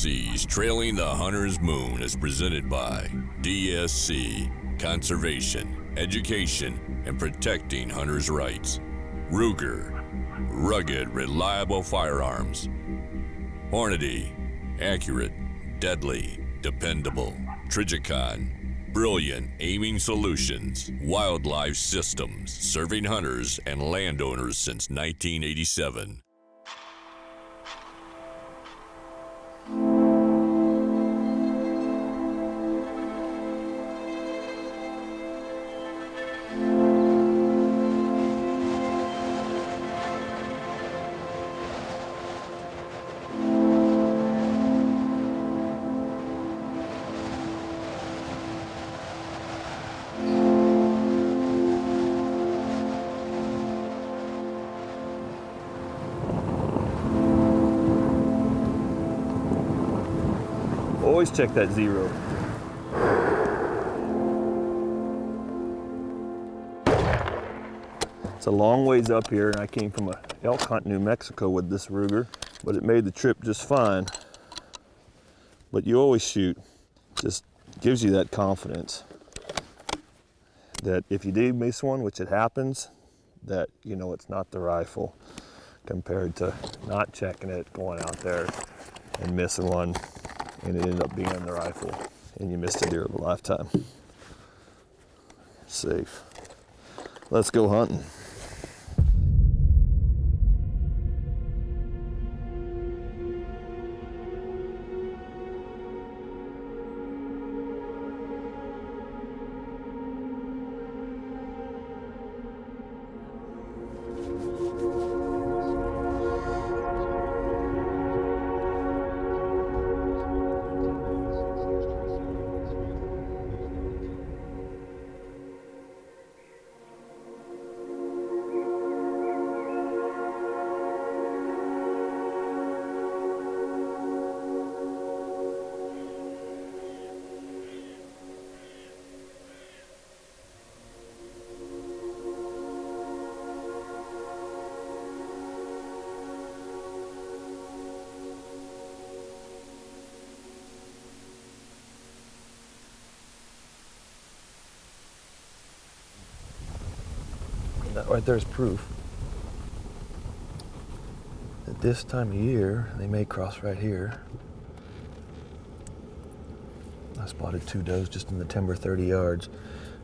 DSC's Trailing the Hunter's Moon is presented by DSC, Conservation, Education, and Protecting Hunters' Rights. Ruger, rugged, reliable firearms. Hornady, accurate, deadly, dependable. Trijicon, brilliant aiming solutions. Wildlife Systems, serving hunters and landowners since 1987. Always check that zero. It's a long ways up here, and I came from a elk hunt in New Mexico with this Ruger, but it made the trip just fine. But you always shoot. Just gives you that confidence that if you do miss one, which it happens, that you know it's not the rifle, compared to not checking it, going out there and missing one, and it ended up being the rifle, and you missed a deer of a lifetime. Safe. Let's go hunting. That right there's proof that this time of year they may cross right here. I spotted 2 does just in the timber 30 yards,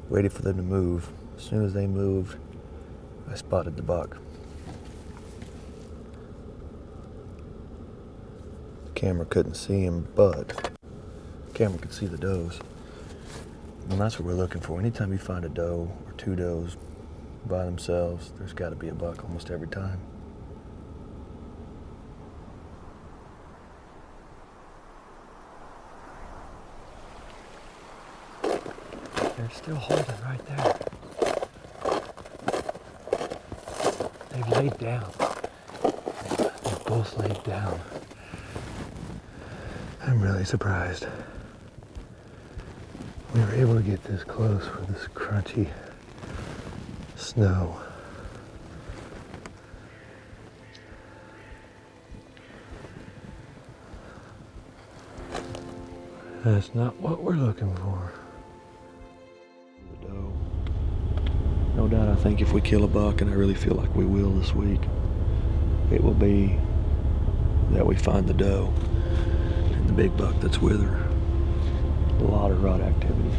waited for them to move. As soon as they moved, I spotted the buck. The camera couldn't see him, but the camera could see the does. And that's what we're looking for. Anytime you find a doe or 2 does by themselves, there's got to be a buck almost every time. They're still holding right there. They've laid down. They've both laid down. I'm really surprised we were able to get this close with this crunchy snow. That's not what we're looking for. The doe. No doubt, I think if we kill a buck, and I really feel like we will this week, it will be that we find the doe and the big buck that's with her. A lot of rut activity.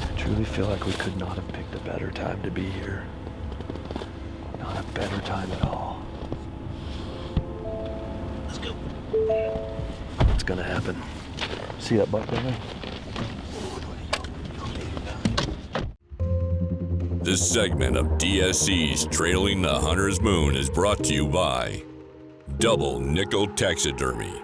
I truly feel like we could not have picked a better time to be here. Not a better time at all. Let's go. What's gonna happen? See that buck down there? This segment of DSC's Trailing the Hunter's Moon is brought to you by Double Nickel Taxidermy.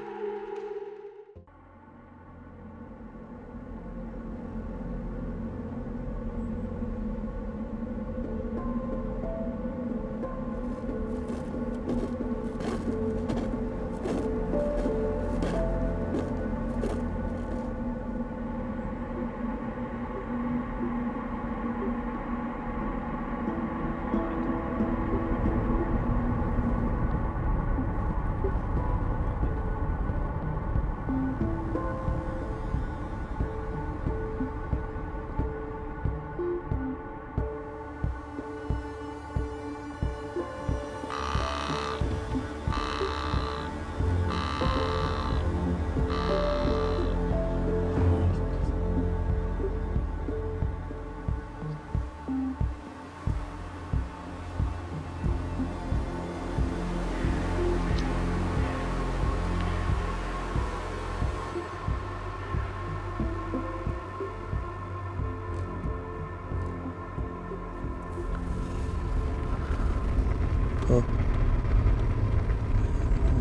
Huh.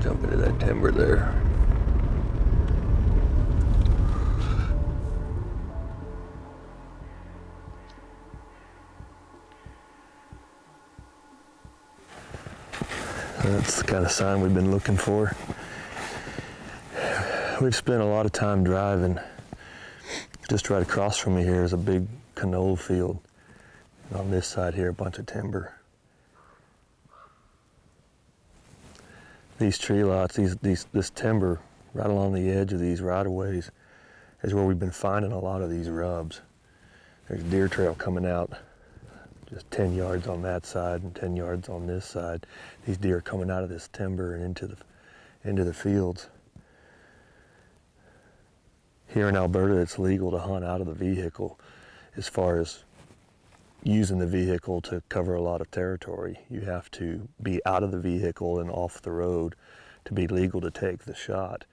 Jump into that timber there. That's the kind of sign we've been looking for. We've spent a lot of time driving. Just right across from me here is a big canola field. And on this side here, a bunch of timber. These tree lots, this timber right along the edge of these right-of-ways is where we've been finding a lot of these rubs. There's deer trail coming out just 10 yards on that side and 10 yards on this side. These deer are coming out of this timber and into the fields. Here in Alberta, it's legal to hunt out of the vehicle as far as using the vehicle to cover a lot of territory. You have to be out of the vehicle and off the road to be legal to take the shot.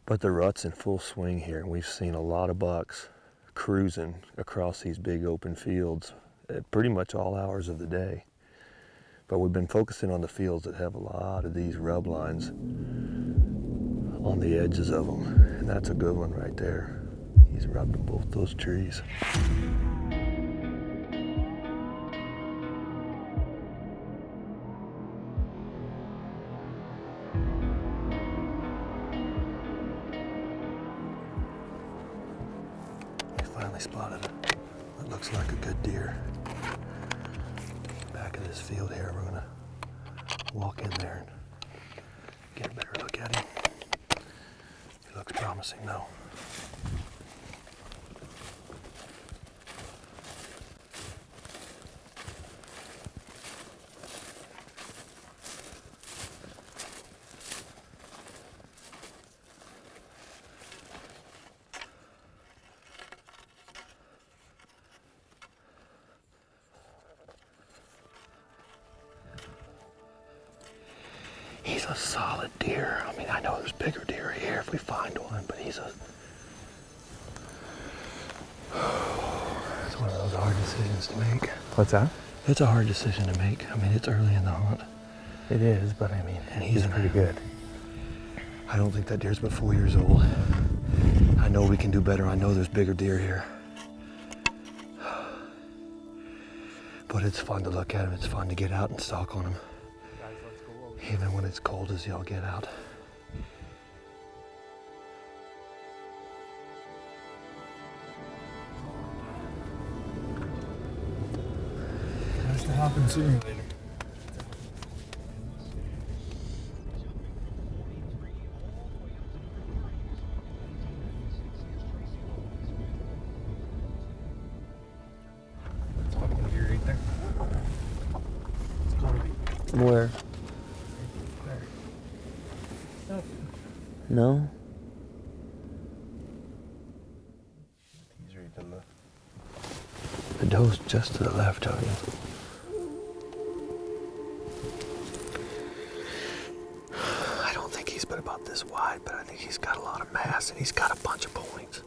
But the rut's in full swing here, and we've seen a lot of bucks cruising across these big open fields at pretty much all hours of the day. But we've been focusing on the fields that have a lot of these rub lines on the edges of them, and that's a good one right there. He's rubbed both those trees. Finally spotted what looks like a good deer. Back of this field here, we're gonna walk in there and get a better look at him. He looks promising though. He's a solid deer. I mean, I know there's bigger deer here if we find one, but he's a... It's one of those hard decisions to make. What's that? It's a hard decision to make. I mean, it's early in the hunt. It is, but I mean, And he's pretty good. I don't think that deer's but 4 years old. I know we can do better. I know there's bigger deer here. But it's fun to look at him. It's fun to get out and stalk on him. Even when it's cold as y'all get out. Has to happen sooner or later. Where? No? He's right to the left. The doe's just to the left of you. I don't think he's but about this wide, but I think he's got a lot of mass and he's got a bunch of points.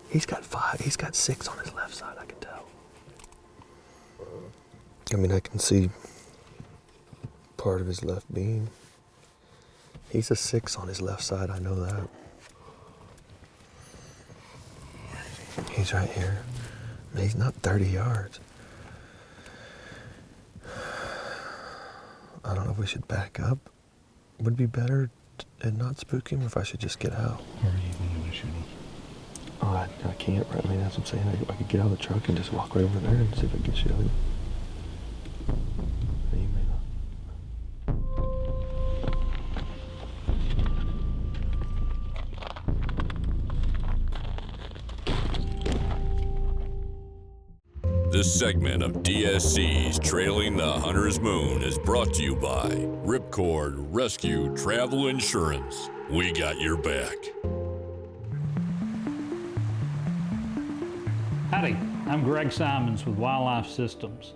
He's got 6 on his left side, I can tell. I mean, I can see part of his left beam. He's a 6 on his left side, I know that. He's right here. And he's not 30 yards. I don't know if we should back up. Would it be better and not spook him, or if I should just get out? Where are you going to shoot him? Oh, I can't. I mean, that's what I'm saying. I could get out of the truck and just walk right over there and see if I can shoot him. You may not. This segment of DSC's Trailing the Hunter's Moon is brought to you by Ripcord Rescue Travel Insurance. We got your back. Howdy, I'm Greg Simons with Wildlife Systems.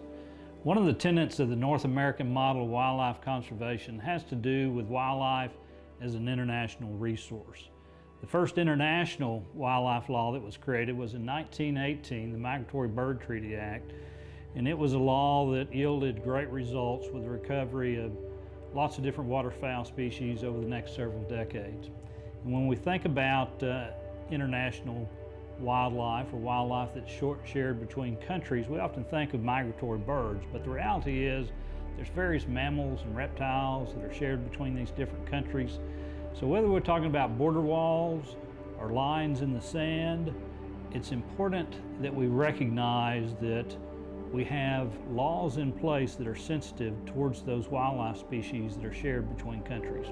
One of the tenets of the North American model of wildlife conservation has to do with wildlife as an international resource. The first international wildlife law that was created was in 1918, the Migratory Bird Treaty Act, and it was a law that yielded great results with the recovery of lots of different waterfowl species over the next several decades. And when we think about international wildlife or wildlife that's shared between countries, we often think of migratory birds, but the reality is there's various mammals and reptiles that are shared between these different countries. So whether we're talking about border walls or lines in the sand, it's important that we recognize that we have laws in place that are sensitive towards those wildlife species that are shared between countries.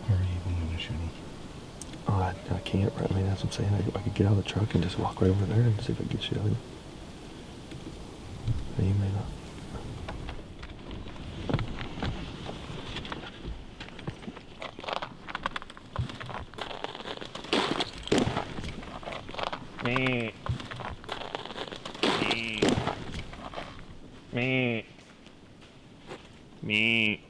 Where are you even going to shoot him? Oh, I can't. I mean, that's what I'm saying. I could get out of the truck and just walk right over there and see if I can get you out of here. You may not. Me. Me. Me. Me.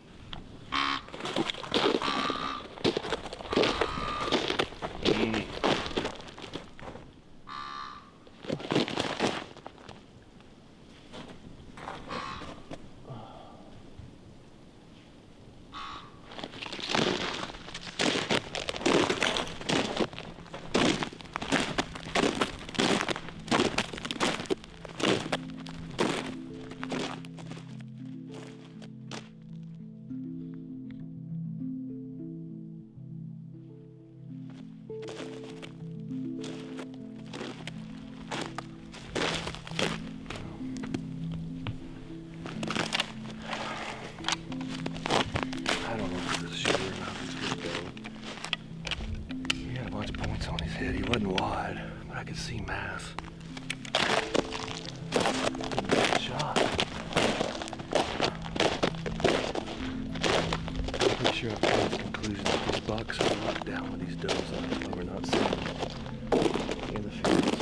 I don't know if he was a shooter or not. He's good to go. He had a bunch of points on his head. He wasn't wide, but I could see mass. Good shot. I'm pretty sure I've come to the conclusion that these bucks are locked down with these does. That's why we're not seeing in the fields.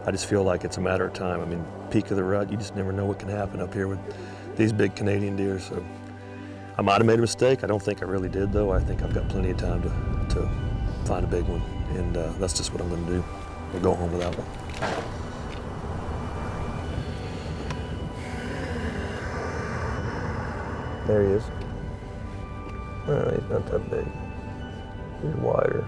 I just feel like it's a matter of time. I mean, peak of the rut, you just never know what can happen up here with these big Canadian deer. So I might have made a mistake. I don't think I really did, though. I think I've got plenty of time to find a big one, and that's just what I'm going to do. We'll go home with that one. There he is. No, he's not that big. He's wider.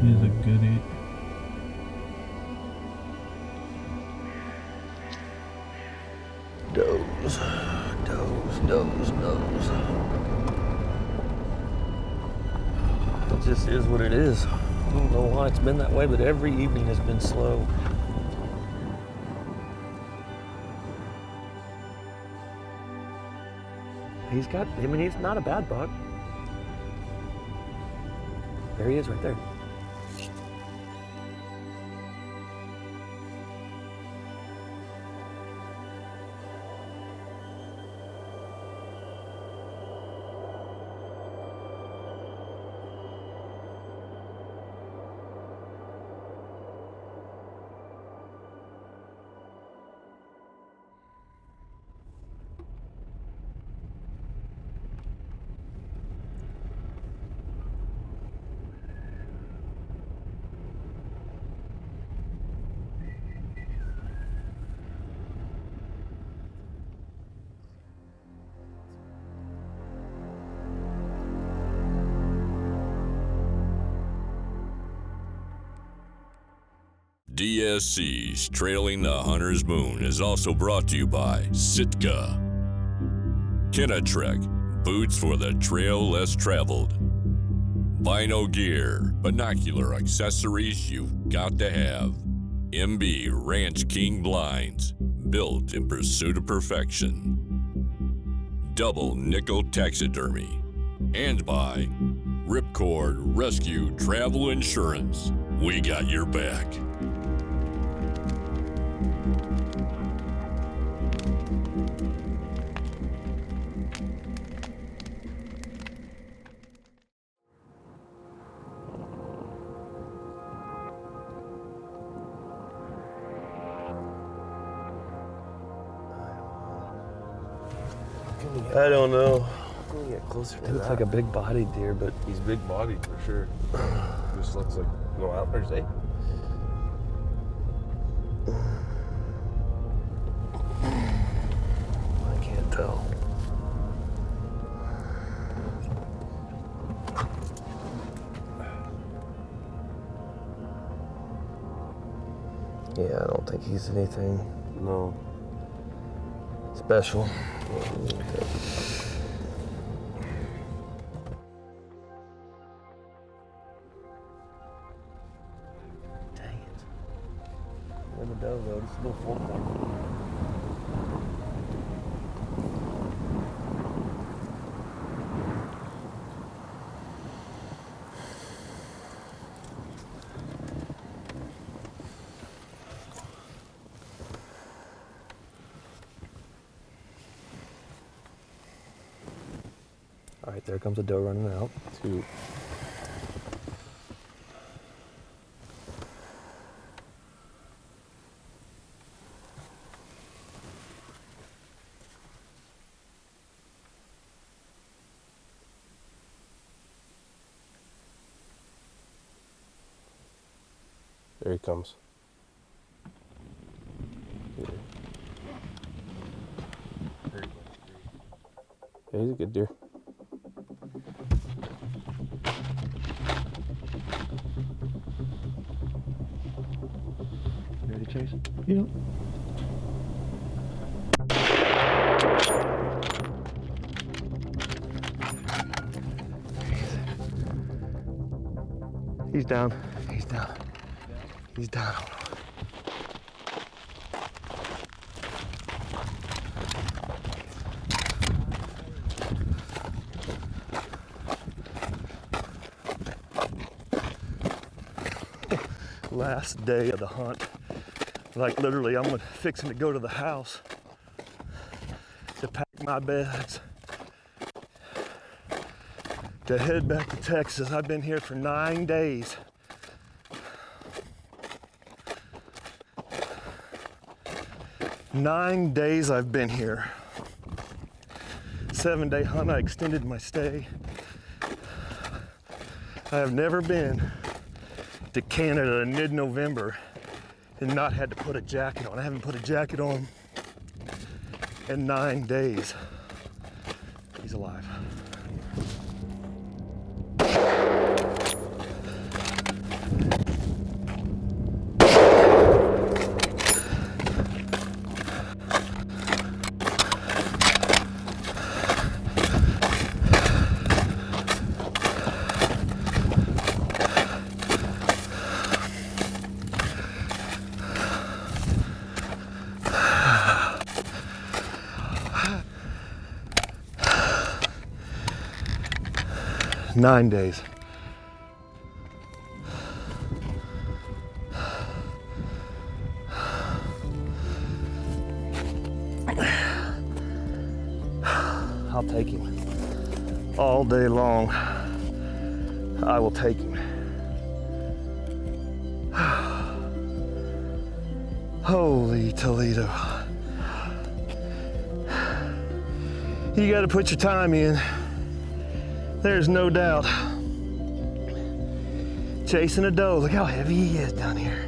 He's a goodie. Does. It just is what it is. I don't know why it's been that way, but every evening has been slow. He's not a bad buck. There he is right there. DSC's Trailing the Hunter's Moon is also brought to you by Sitka, Kenetrek, boots for the trail less traveled, Bino Gear, binocular accessories you've got to have, MB Ranch King blinds, built in pursuit of perfection, Double Nickel Taxidermy, and by Ripcord Rescue Travel Insurance. We got your back. I don't know. Can we get closer to It looks like a big bodied deer, but He's big bodied for sure. Just looks like no antlers, eh? I can't tell. Yeah, I don't think he's anything No. special. Dang it. Where the doe though? It's a little full time. All right, there comes a doe running out. Two. There he comes. Yeah, he's a good deer. You ready, Chase? Yep. He's down. He's down. He's down. Last day of the hunt. Like literally, I'm fixing to go to the house to pack my bags to head back to Texas. I've been here for 9 days. Nine days I've been here. 7-day hunt, I extended my stay. I have never been to Canada in mid-November and not had to put a jacket on. I haven't put a jacket on in 9 days. He's alive. Nine days. I'll take him. All day long, I will take him. Holy Toledo. You gotta put your time in. There's no doubt. Chasing a doe, look how heavy he is down here.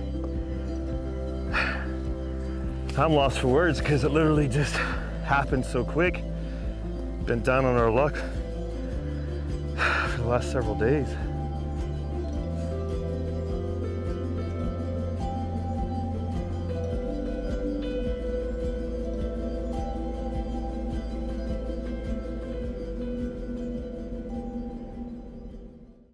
I'm lost for words because it literally just happened so quick. Been down on our luck for the last several days.